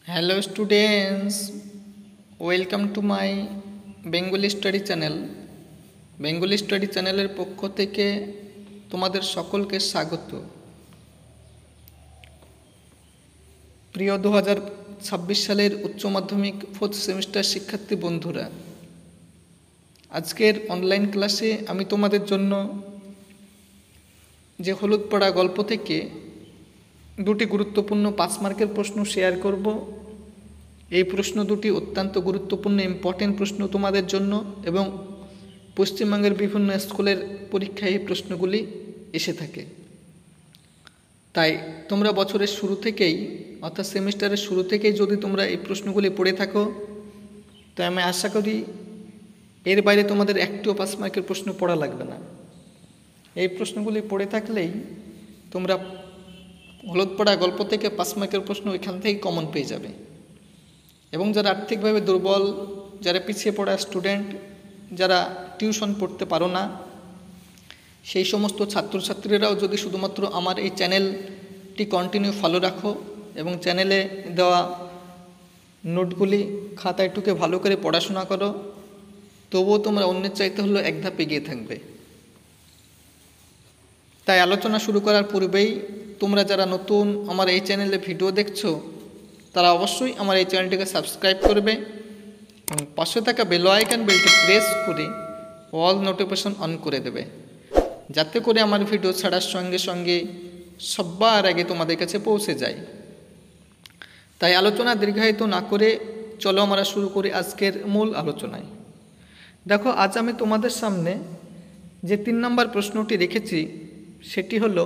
Hello students, welcome to my Bengali study channel. Bengali study চ্যানেলের পক্ষ থেকে তোমাদের সকলকে স্বাগত। প্রিয় 2026 সালের উচ্চ মাধ্যমিক 4th সেমিস্টার শিক্ষার্থী বন্ধুরা, আজকের অনলাইন ক্লাসে আমি তোমাদের জন্য যে হলুদ পড়া গল্প থেকে দুটি গুরুত্বপূর্ণ 5 মার্কের প্রশ্ন শেয়ার করব। এই প্রশ্ন দুটি অত্যন্ত গুরুত্বপূর্ণ ইম্পর্টেন্ট প্রশ্ন তোমাদের জন্য, এবং পশ্চিমবঙ্গের বিভিন্ন স্কুলের পরীক্ষায় এই প্রশ্নগুলি এসে থাকে। তাই তোমরা বছরের শুরু থেকেই অর্থাৎ সেমিস্টারের শুরু থেকেই যদি তোমরা এই প্রশ্নগুলি পড়ে থাকো, তো আমি আশা করি এর বাইরে তোমাদের একটিও 5 মার্কের প্রশ্ন পড়া লাগবে না। এই প্রশ্নগুলি পড়ে থাকলেই তোমরা হলুদ পড়া গল্প থেকে 5 মার্কের প্রশ্ন এখান থেকেই কমন পেয়ে যাবে। এবং যারা আর্থিকভাবে দুর্বল, যারা পিছিয়ে পড়া স্টুডেন্ট, যারা টিউশন পড়তে পারো না, সেই সমস্ত ছাত্রছাত্রীরাও যদি শুধুমাত্র আমার এই চ্যানেলটি কন্টিনিউ ফলো রাখো এবং চ্যানেলে দেওয়া নোটগুলি খাতায় টুকে ভালো করে পড়াশোনা করো, তবুও তোমরা অন্যের চাইতে হলেও এক ধাপ এগিয়ে থাকবে। তাই আলোচনা শুরু করার পূর্বেই তোমরা যারা নতুন আমার এই চ্যানেলে ভিডিও দেখছো, তারা অবশ্যই আমার এই চ্যানেলটিকে সাবস্ক্রাইব করবে এবং পাশে থাকা বেল আইকন বেলটি প্রেস করে অল নোটিফিকেশন অন করে দেবে, যাতে করে আমার ভিডিও ছাড়ার সঙ্গে সঙ্গে সবার আগে তোমাদের কাছে পৌঁছে যায়। তাই আলোচনা দীর্ঘায়িত না করে চলো আমরা শুরু করি আজকের মূল আলোচনায়। দেখো, আজ আমি তোমাদের সামনে যে 3 নম্বর প্রশ্নটি রেখেছি সেটি হলো,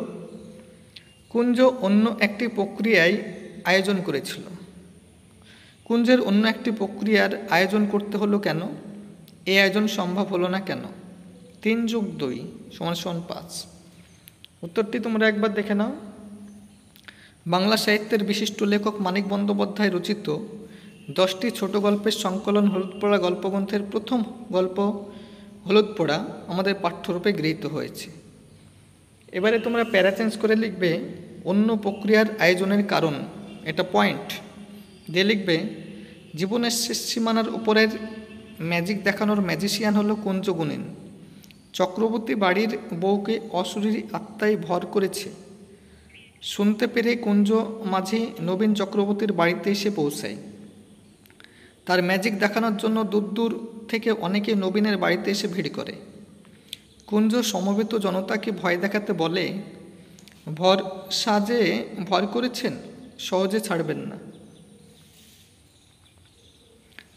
কুঞ্জ অন্য একটি প্রক্রিয়ায় আয়োজন করেছিল। কুঞ্জের অন্য একটি প্রক্রিয়ার আয়োজন করতে হলো কেন? এই আয়োজন সম্ভব হলো না কেন? 3 + 2 = 5। উত্তরটি তোমরা একবার দেখে নাও। বাংলা সাহিত্যের বিশিষ্ট লেখক মানিক বন্দ্যোপাধ্যায় রচিত 10টি ছোট গল্পের সংকলন হলুদ পোড়া গল্পগ্রন্থের প্রথম গল্প হলুদ পোড়া আমাদের পাঠ্যরূপে গৃহীত হয়েছে। এবারে তোমরা প্যারা চেঞ্জ করে লিখবে অন্য প্রক্রিয়ার আয়োজনের কারণ, এটা পয়েন্ট দিয়ে লিখবে, জীবনের শেষ সীমানার উপরের ম্যাজিক দেখানোর ম্যাজিশিয়ান হলো কুঞ্জগুণিন। চক্রবর্তী বাড়ির বউকে অশরীরী আত্মায় ভর করেছে। শুনতে পেরে কুঞ্জ মাঝি নবীন চক্রবর্তীর বাড়িতে এসে পৌঁছায়। তার ম্যাজিক দেখানোর জন্য দূর দূর থেকে অনেকে নবীনের বাড়িতে এসে ভিড় করে। কুঞ্জ সমবেত জনতাকে ভয় দেখাতে বলে, ভর সাজে ভর করেছেন, সহজে ছাড়বেন না।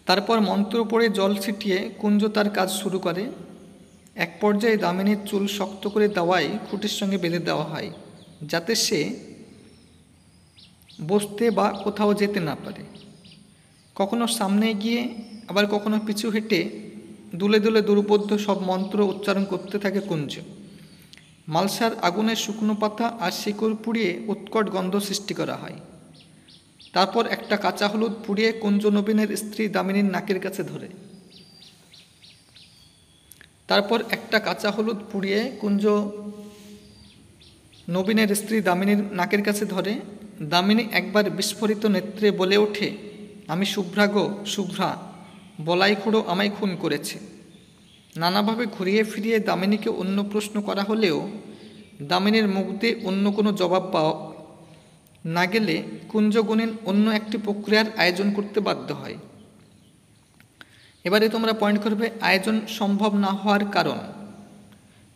তারপর মন্ত্র পড়ে জল ছিটিয়ে কুঞ্জ তার কাজ শুরু করে। এক পর্যায়ে দামিনীর চুল শক্ত করে দেওয়ায় খুঁটির সঙ্গে বেঁধে দেওয়া হয়, যাতে সে বসতে বা কোথাও যেতে না পারে। কখনো সামনে গিয়ে আবার কখনো পিছু হেঁটে দুলে দুলে দুর্বোধ্য সব মন্ত্র উচ্চারণ করতে থাকে কুঞ্জ। মালসার আগুনের শুকনো পাতা আর শিকড় পুড়িয়ে উৎকট গন্ধ সৃষ্টি করা হয়। তারপর একটা কাঁচা হলুদ পুড়িয়ে কুঞ্জ নবীনের স্ত্রী দামিনীর নাকের কাছে ধরে। দামিনী একবার বিস্ফোরিত নেত্রে বলে ওঠে, আমি শুভ্রা গো শুভ্রা, বলাই খুঁড়ো আমায় খুন করেছে। নানাভাবে ঘুরিয়ে ফিরিয়ে দামিনীকে অন্য প্রশ্ন করা হলেও দামিনীর মুখ দিয়ে অন্য কোনো জবাব পাওয়া না গেলে কুঞ্জগুণিন অন্য একটি প্রক্রিয়ার আয়োজন করতে বাধ্য হয়। এবারে তোমরা পয়েন্ট করবে আয়োজন সম্ভব না হওয়ার কারণ।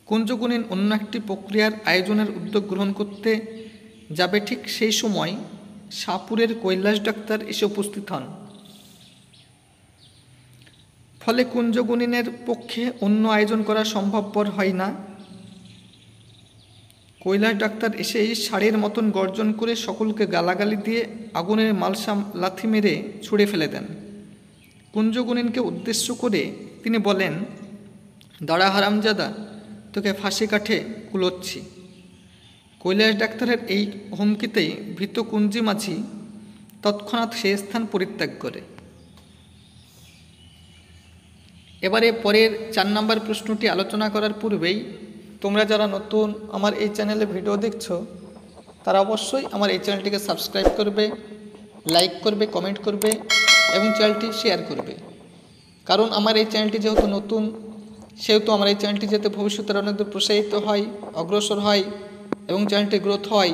কুঞ্জগুণিন অন্য একটি প্রক্রিয়ার আয়োজনের উদ্যোগ গ্রহণ করতে যাবে, ঠিক সেই সময় শাহপুরের কৈলাস ডাক্তার এসে উপস্থিত হন। ফলে কুঞ্জগুণিনের পক্ষে অন্য আয়োজন করা সম্ভবপর হয় না। কৈলাস ডাক্তার এসেই ষাঁড়ের মতন গর্জন করে সকলকে গালাগালি দিয়ে আগুনের মালসা লাথি মেরে ছুঁড়ে ফেলে দেন। কুঞ্জগুণিনকে উদ্দেশ্য করে তিনি বলেন, দাঁড়া হারামজাদা, তোকে ফাঁসি কাঠে কুলোচ্ছি। কৈলাস ডাক্তারের এই হুমকিতেই ভীত কুঞ্জি মাঝি তৎক্ষণাৎ সেই স্থান পরিত্যাগ করে। এবারে পরের 4 নম্বর প্রশ্নটি আলোচনা করার পূর্বেই তোমরা যারা নতুন আমার এই চ্যানেলে ভিডিও দেখছো, তারা অবশ্যই আমার এই চ্যানেলটিকে সাবস্ক্রাইব করবে লাইক করবে, কমেন্ট করবে এবং চ্যানেলটি শেয়ার করবে। কারণ আমার এই চ্যানেলটি যেহেতু নতুন, সেহেতু আমার এই চ্যানেলটি যাতে ভবিষ্যতের অনেক দূর প্রসারিত হয়, অগ্রসর হয় এবং চ্যানেলটি গ্রোথ হয়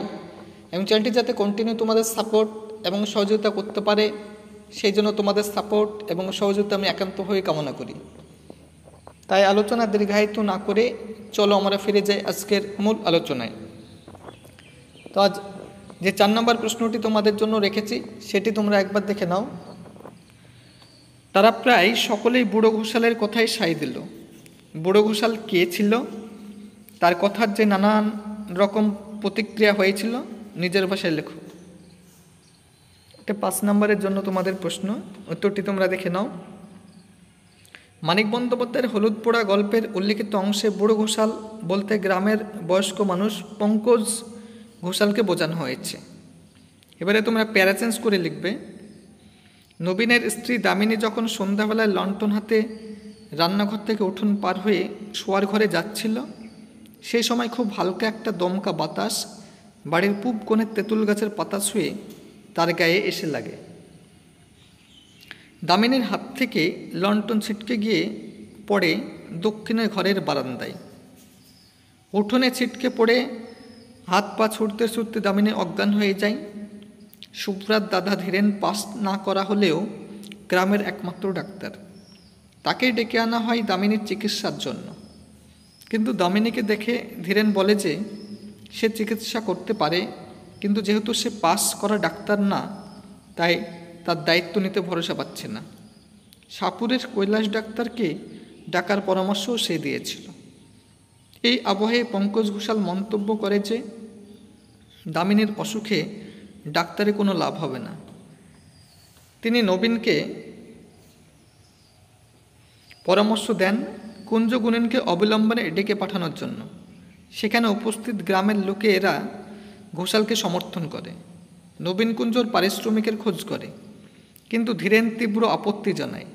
এবং চ্যানেলটি যাতে কন্টিনিউ তোমাদের সাপোর্ট এবং সহযোগিতা করতে পারে, সেই জন্য তোমাদের সাপোর্ট এবং সহযোগিতা আমি একান্তভাবে কামনা করি। তাই আলোচনা দীর্ঘায়িত না করে চলো আমরা ফিরে যাই আজকের মূল আলোচনায়। তো আজ যে 4 নম্বর প্রশ্নটি তোমাদের জন্য রেখেছি সেটি তোমরা একবার দেখে নাও। তারা প্রায় সকলেই বুড়ো ঘোষালের কথাই সায় দিল। বুড়ো ঘোষাল কে ছিল, তার কথার যে নানান রকম প্রতিক্রিয়া হয়েছিল নিজের ভাষায় লেখো। এটা 5 নম্বরের জন্য তোমাদের প্রশ্ন, উত্তরটি তোমরা দেখে নাও। মানিক বন্দ্যোপাধ্যায়ের হলুদ পোড়া গল্পের উল্লিখিত অংশে বুড়ো ঘোষাল বলতে গ্রামের বয়স্ক মানুষ পঙ্কজ ঘোষালকে বোঝানো হয়েছে। এবারে তোমরা প্যারাচেঞ্জ করে লিখবে। নবীনের স্ত্রী দামিনী যখন সন্ধ্যাবেলায় লণ্ঠন হাতে রান্নাঘর থেকে উঠোন পার হয়ে শোয়ার ঘরে যাচ্ছিল, সেই সময় খুব হালকা একটা দমকা বাতাস বাড়ির পূব কোণের তেঁতুল গাছের পাতা ছুঁয়ে তার গায়ে এসে লাগে। দামিনীর হাত থেকে লণ্ঠন ছিটকে গিয়ে পড়ে দক্ষিণের ঘরের বারান্দায়। উঠোনে ছিটকে পড়ে হাত পা ছুটতে ছুটতে দামিনী অজ্ঞান হয়ে যায়। সুব্রাত দাদা ধীরেন পাস না করা হলেও গ্রামের একমাত্র ডাক্তার, তাকে ডেকে আনা হয় দামিনীর চিকিৎসার জন্য। কিন্তু দামিনীকে দেখে ধীরেন বলে যে সে চিকিৎসা করতে পারে, কিন্তু যেহেতু সে পাস করা ডাক্তার না, তাই তার দায়িত্ব নিতে ভরসা পাচ্ছে না। সাপুরের কৈলাস ডাক্তারকে ডাকার পরামর্শও সে দিয়েছিল। এই আবহে পঙ্কজ ঘোষাল মন্তব্য করে যে দামিনীর অসুখে ডাক্তারে কোনো লাভ হবে না। তিনি নবীনকে পরামর্শ দেন কুঞ্জ গুণিনকে অবিলম্বনে ডেকে পাঠানোর জন্য। সেখানে উপস্থিত গ্রামের লোকেরা ঘোষালকে সমর্থন করে, নবীন কুঞ্জর পারিশ্রমিকের খোঁজ করে, কিন্তু ধীরেন তীব্র আপত্তি জানায়।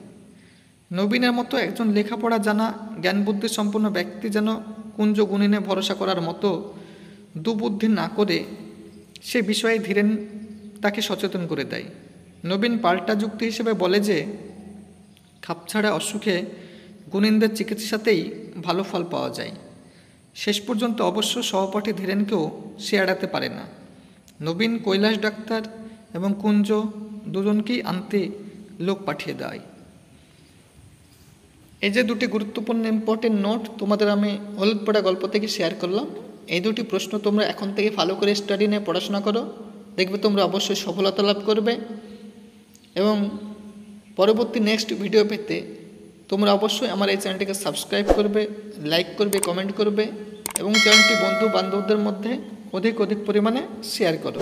নবীনের মতো একজন লেখাপড়া জানা জ্ঞানবুদ্ধি সম্পন্ন ব্যক্তি যেন কুঞ্জ গুণিনে ভরসা করার মতো দুবুদ্ধি না করে সে বিষয়ে ধীরেন তাকে সচেতন করে দেয়। নবীন পাল্টা যুক্তি হিসেবে বলে যে খাপছাড়া অসুখে গুণিনদের চিকিৎসাতেই ভালো ফল পাওয়া যায়। শেষ পর্যন্ত অবশ্য সহপাঠী ধীরেনকেও সে এড়াতে পারে না। নবীন কৈলাস ডাক্তার এবং কুঞ্জ দুজনকেই আনতে লোক পাঠিয়ে দেয়। এই যে দুটি গুরুত্বপূর্ণ ইম্পর্টেন্ট নোট তোমাদের আমি হলুদ পোড়া গল্প থেকে শেয়ার করলাম, এই দুটি প্রশ্ন তোমরা এখন থেকে ভালো করে স্টাডি নিয়ে পড়াশোনা করো, দেখবে তোমরা অবশ্যই সফলতা লাভ করবে। এবং পরবর্তী নেক্সট ভিডিও পেতে তোমরা অবশ্যই আমার এই চ্যানেলটিকে সাবস্ক্রাইব করবে, লাইক করবে, কমেন্ট করবে এবং চ্যানেলটি বন্ধু বান্ধবদের মধ্যে অধিক পরিমাণে শেয়ার করো।